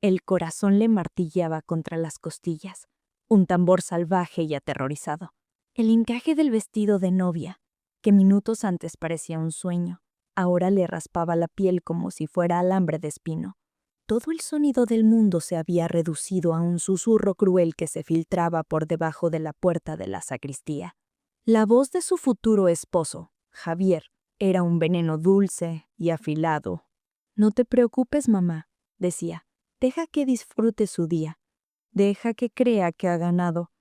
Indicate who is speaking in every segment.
Speaker 1: El corazón le martilleaba contra las costillas, un tambor salvaje y aterrorizado. El encaje del vestido de novia, que minutos antes parecía un sueño, ahora le raspaba la piel como si fuera alambre de espino. Todo el sonido del mundo se había reducido a un susurro cruel que se filtraba por debajo de la puerta de la sacristía. La voz de su futuro esposo, Javier, era un veneno dulce y afilado. «No te preocupes, mamá», decía. «Deja que disfrute su día. Deja que crea que ha ganado.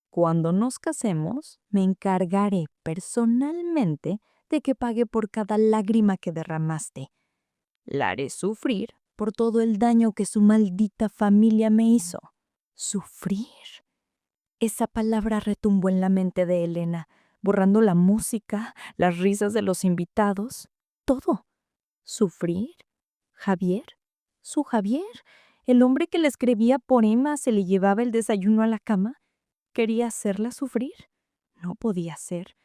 Speaker 1: Cuando nos casemos, me encargaré personalmente de que pague por cada lágrima que derramaste. La haré sufrir por todo el daño que su maldita familia me hizo». ¿Sufrir? Esa palabra retumbó en la mente de Elena, borrando la música, las risas de los invitados, todo. ¿Sufrir? ¿Javier? ¿Su Javier? ¿El hombre que le escribía poemas y le llevaba el desayuno a la cama? ¿Quería hacerla sufrir? No podía ser.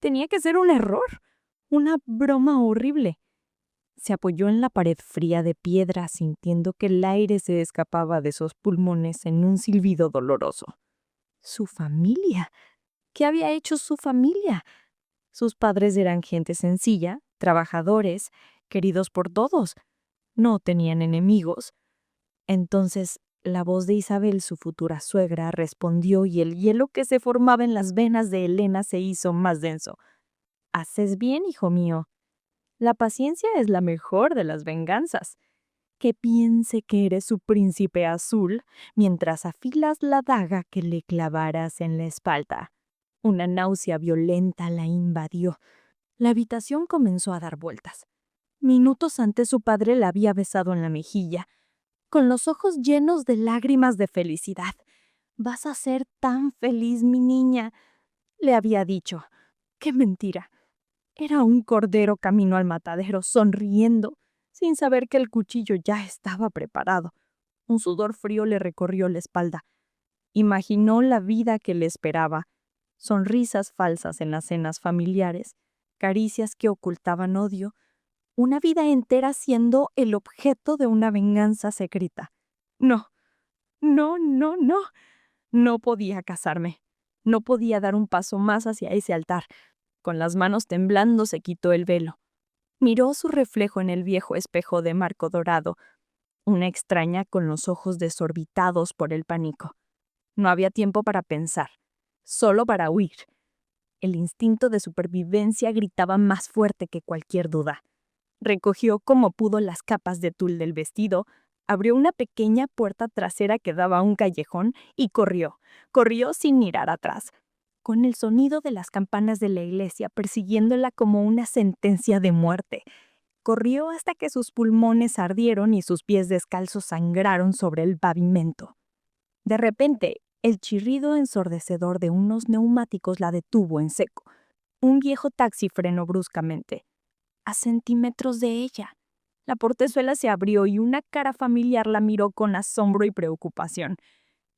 Speaker 1: Tenía que ser un error, una broma horrible. Se apoyó en la pared fría de piedra, sintiendo que el aire se escapaba de sus pulmones en un silbido doloroso. Su familia. ¿Qué había hecho su familia? Sus padres eran gente sencilla, trabajadores, queridos por todos. No tenían enemigos. Entonces, la voz de Isabel, su futura suegra, respondió y el hielo que se formaba en las venas de Elena se hizo más denso. «Haces bien, hijo mío. La paciencia es la mejor de las venganzas. Que piense que eres su príncipe azul mientras afilas la daga que le clavarás en la espalda». Una náusea violenta la invadió. La habitación comenzó a dar vueltas. Minutos antes su padre la había besado en la mejilla, con los ojos llenos de lágrimas de felicidad. «Vas a ser tan feliz, mi niña», le había dicho. ¡Qué mentira! Era un cordero camino al matadero, sonriendo, sin saber que el cuchillo ya estaba preparado. Un sudor frío le recorrió la espalda. Imaginó la vida que le esperaba. Sonrisas falsas en las cenas familiares, caricias que ocultaban odio, una vida entera siendo el objeto de una venganza secreta. No, no, no, no. No podía casarme. No podía dar un paso más hacia ese altar. Con las manos temblando se quitó el velo. Miró su reflejo en el viejo espejo de marco dorado, una extraña con los ojos desorbitados por el pánico. No había tiempo para pensar, solo para huir. El instinto de supervivencia gritaba más fuerte que cualquier duda. Recogió como pudo las capas de tul del vestido, abrió una pequeña puerta trasera que daba a un callejón y corrió sin mirar atrás, con el sonido de las campanas de la iglesia persiguiéndola como una sentencia de muerte. Corrió hasta que sus pulmones ardieron y sus pies descalzos sangraron sobre el pavimento. De repente, el chirrido ensordecedor de unos neumáticos la detuvo en seco. Un viejo taxi frenó bruscamente, a centímetros de ella. La portezuela se abrió y una cara familiar la miró con asombro y preocupación.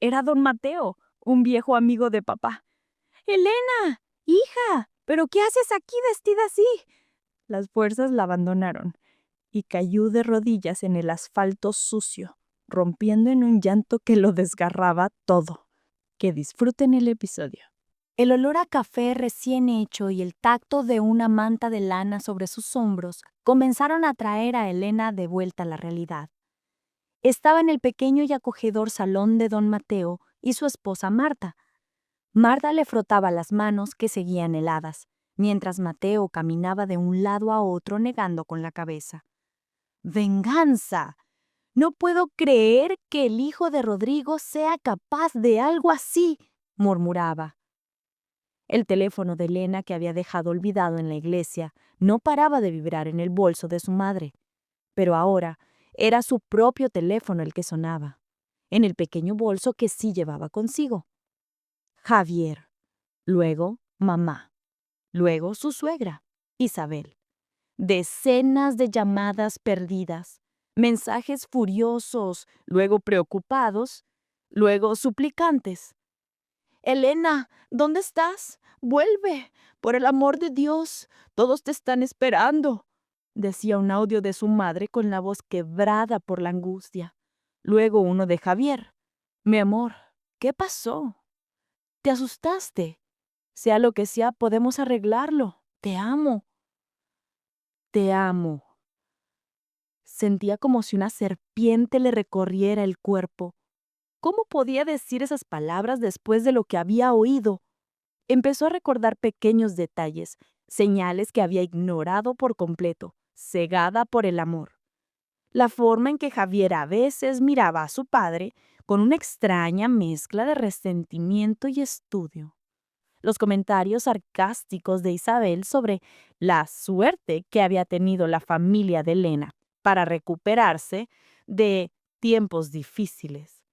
Speaker 1: Era don Mateo, un viejo amigo de papá. «Elena, hija, ¿pero qué haces aquí vestida así?». Las fuerzas la abandonaron y cayó de rodillas en el asfalto sucio, rompiendo en un llanto que lo desgarraba todo. Que disfruten el episodio. El olor a café recién hecho y el tacto de una manta de lana sobre sus hombros comenzaron a traer a Elena de vuelta a la realidad. Estaba en el pequeño y acogedor salón de don Mateo y su esposa Marta. Marta le frotaba las manos que seguían heladas, mientras Mateo caminaba de un lado a otro negando con la cabeza. «¡Venganza! No puedo creer que el hijo de Rodrigo sea capaz de algo así», murmuraba. El teléfono de Elena, que había dejado olvidado en la iglesia, no paraba de vibrar en el bolso de su madre. Pero ahora era su propio teléfono el que sonaba, en el pequeño bolso que sí llevaba consigo. Javier, luego mamá, luego su suegra, Isabel. Decenas de llamadas perdidas, mensajes furiosos, luego preocupados, luego suplicantes. «Elena, ¿dónde estás? Vuelve, por el amor de Dios, todos te están esperando», decía un audio de su madre con la voz quebrada por la angustia.
Speaker 2: Luego uno de Javier. Mi amor, ¿qué pasó? ¿Te asustaste? Sea lo que sea, podemos arreglarlo. Te amo. Te amo. Sentía como si una serpiente le recorriera el cuerpo. ¿Cómo podía decir esas palabras después de lo que había oído? Empezó a recordar pequeños detalles, señales que había ignorado por completo, cegada por el amor. La forma en que Javier a veces miraba a su padre con una extraña mezcla de resentimiento y estudio. Los comentarios sarcásticos de Isabel sobre la suerte que había tenido la familia de Elena para recuperarse de tiempos difíciles.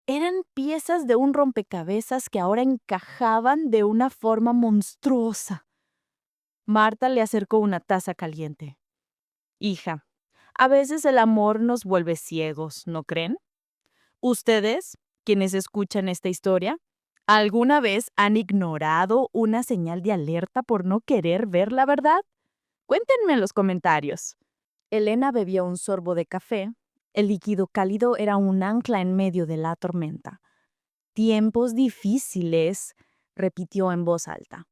Speaker 2: Eran piezas de un rompecabezas que ahora encajaban de una forma monstruosa. Marta le acercó una taza caliente. Hija, a veces el amor nos vuelve ciegos, ¿no creen? Ustedes, quienes escuchan esta historia, ¿alguna vez han ignorado una señal de alerta por no querer ver la verdad? Cuéntenme en los comentarios. Elena bebía un sorbo de café. El líquido cálido era un ancla en medio de la tormenta. Tiempos difíciles, repitió en voz alta.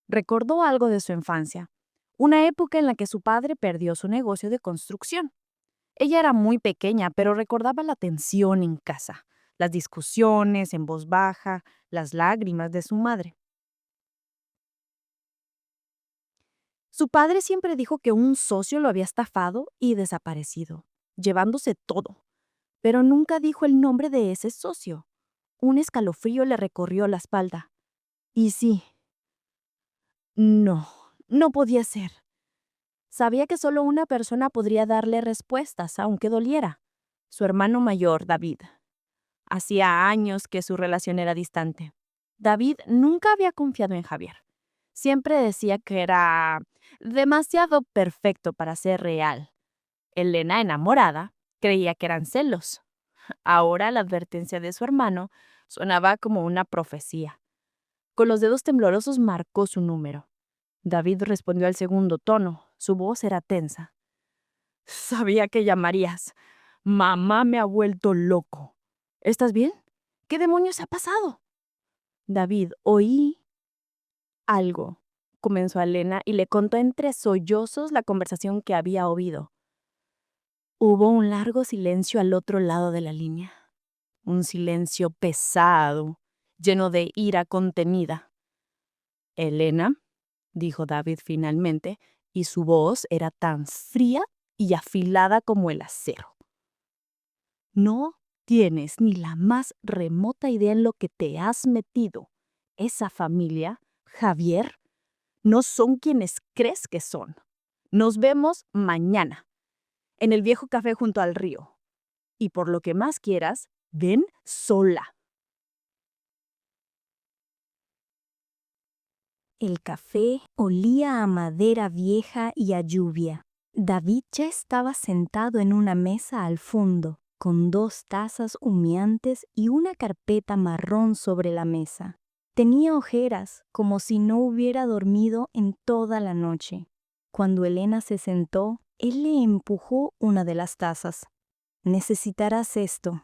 Speaker 2: Recordó algo de su infancia, una época en la que su padre perdió su negocio de construcción. Ella era muy pequeña, pero recordaba la tensión en casa, las discusiones en voz baja, las lágrimas de su madre. Su padre siempre dijo que un socio lo había estafado y desaparecido, llevándose todo, pero nunca dijo el nombre de ese socio. Un escalofrío le recorrió la espalda. Y sí, no podía ser. Sabía que solo una persona podría darle respuestas, aunque doliera. Su hermano mayor, David. Hacía años que su relación era distante. David nunca había confiado en Javier. Siempre decía que era demasiado perfecto para ser real. Elena, enamorada, creía que eran celos. Ahora la advertencia de su hermano sonaba como una profecía. Con los dedos temblorosos marcó su número. David respondió al segundo tono. Su voz era tensa. Sabía que llamarías. Mamá me ha vuelto loco. ¿Estás bien? ¿Qué demonios ha pasado? David, oí algo, comenzó Elena y le contó entre sollozos la conversación que había oído. Hubo un largo silencio al otro lado de la línea. Un silencio pesado, lleno de ira contenida. Elena, dijo David finalmente, y su voz era tan fría y afilada como el acero. No tienes ni la más remota idea en lo que te has metido. Esa familia, Javier, no son quienes crees que son. Nos vemos mañana, en el viejo café junto al río. Y por lo que más quieras, ven sola.
Speaker 1: El café olía a madera vieja y a lluvia. David ya estaba sentado en una mesa al fondo, con 2 tazas humeantes y una carpeta marrón sobre la mesa. Tenía ojeras, como si no hubiera dormido en toda la noche. Cuando Elena se sentó, él le empujó una de las tazas. Necesitarás esto.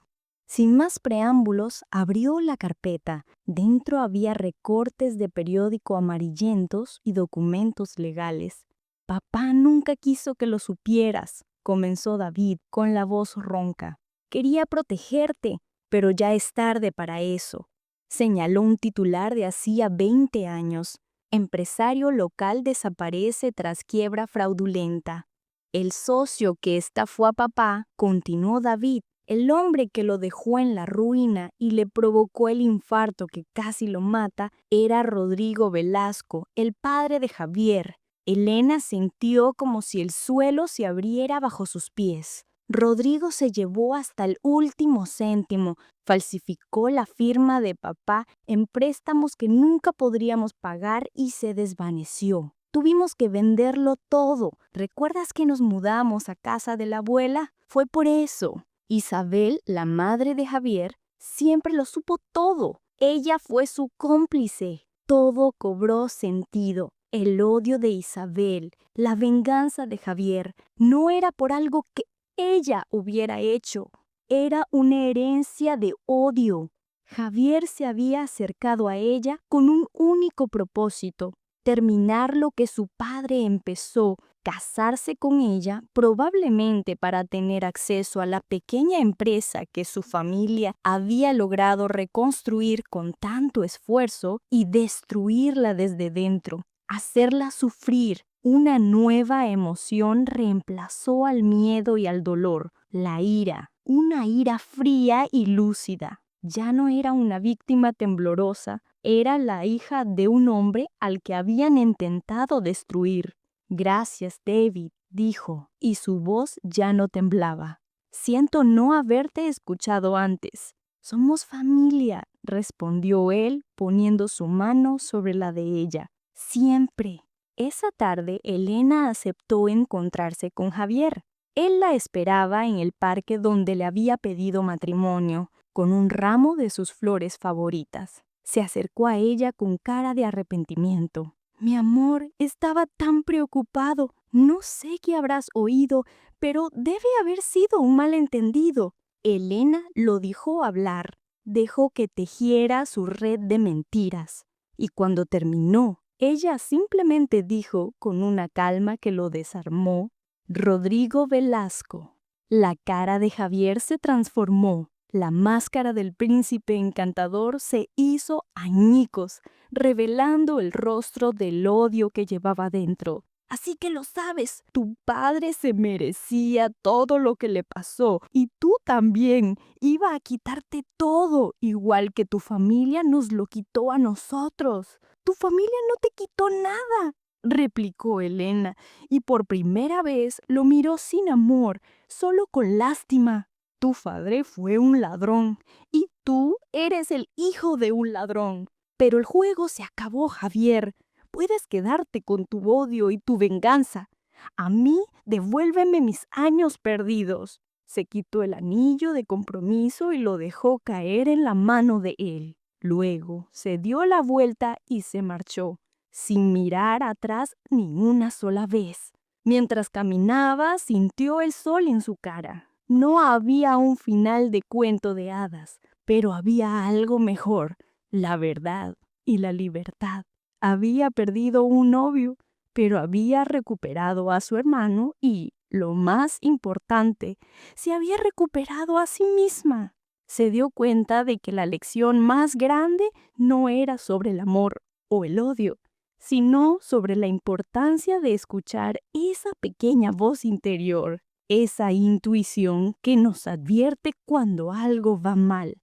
Speaker 1: Sin más preámbulos, abrió la carpeta. Dentro había recortes de periódico amarillentos y documentos legales. Papá nunca quiso que lo supieras, comenzó David con la voz ronca. Quería protegerte, pero ya es tarde para eso. Señaló un titular de hacía 20 años. Empresario local desaparece tras quiebra fraudulenta. El socio que estafó a papá, continuó David, el hombre que lo dejó en la ruina y le provocó el infarto que casi lo mata, era Rodrigo Velasco, el padre de Javier. Elena sintió como si el suelo se abriera bajo sus pies. Rodrigo se llevó hasta el último céntimo, falsificó la firma de papá en préstamos que nunca podríamos pagar y se desvaneció. Tuvimos que venderlo todo. ¿Recuerdas que nos mudamos a casa de la abuela? Fue por eso. Isabel, la madre de Javier, siempre lo supo todo. Ella fue su cómplice. Todo cobró sentido. El odio de Isabel, la venganza de Javier, no era por algo que ella hubiera hecho. era una herencia de odio. Javier se había acercado a ella con un único propósito: terminar lo que su padre empezó, casarse con ella, probablemente para tener acceso a la pequeña empresa que su familia había logrado reconstruir con tanto esfuerzo y destruirla desde dentro, hacerla sufrir. Una nueva emoción reemplazó al miedo y al dolor: la ira, una ira fría y lúcida. Ya no era una víctima temblorosa, era la hija de un hombre al que habían intentado destruir. Gracias, David, dijo, y su voz ya no temblaba. Siento no haberte escuchado antes. Somos familia, respondió él, poniendo su mano sobre la de ella. Siempre. Esa tarde, Elena aceptó encontrarse con Javier. Él la esperaba en el parque donde le había pedido matrimonio, con un ramo de sus flores favoritas. Se acercó a ella con cara de arrepentimiento. Mi amor, estaba tan preocupado. No sé qué habrás oído, pero debe haber sido un malentendido. Elena lo dejó hablar, dejó que tejiera su red de mentiras. Y cuando terminó, ella simplemente dijo con una calma que lo desarmó: Rodrigo Velasco. La cara de Javier se transformó. La máscara del príncipe encantador se hizo añicos, revelando el rostro del odio que llevaba dentro. Así que lo sabes, tu padre se merecía todo lo que le pasó y tú también. Iba a quitarte todo, igual que tu familia nos lo quitó a nosotros. Tu familia no te quitó nada, replicó Elena, y por primera vez lo miró sin amor, solo con lástima. Tu padre fue un ladrón y tú eres el hijo de un ladrón. Pero el juego se acabó, Javier. Puedes quedarte con tu odio y tu venganza. A mí, devuélveme mis años perdidos. Se quitó el anillo de compromiso y lo dejó caer en la mano de él. Luego se dio la vuelta y se marchó, sin mirar atrás ni una sola vez. Mientras caminaba, sintió el sol en su cara. No había un final de cuento de hadas, pero había algo mejor: la verdad y la libertad. Había perdido un novio, pero había recuperado a su hermano y, lo más importante, se había recuperado a sí misma. Se dio cuenta de que la lección más grande no era sobre el amor o el odio, sino sobre la importancia de escuchar esa pequeña voz interior, esa intuición que nos advierte cuando algo va mal.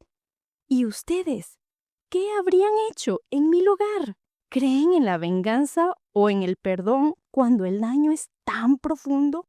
Speaker 1: ¿Y ustedes? ¿Qué habrían hecho en mi lugar? ¿Creen en la venganza o en el perdón cuando el daño es tan profundo?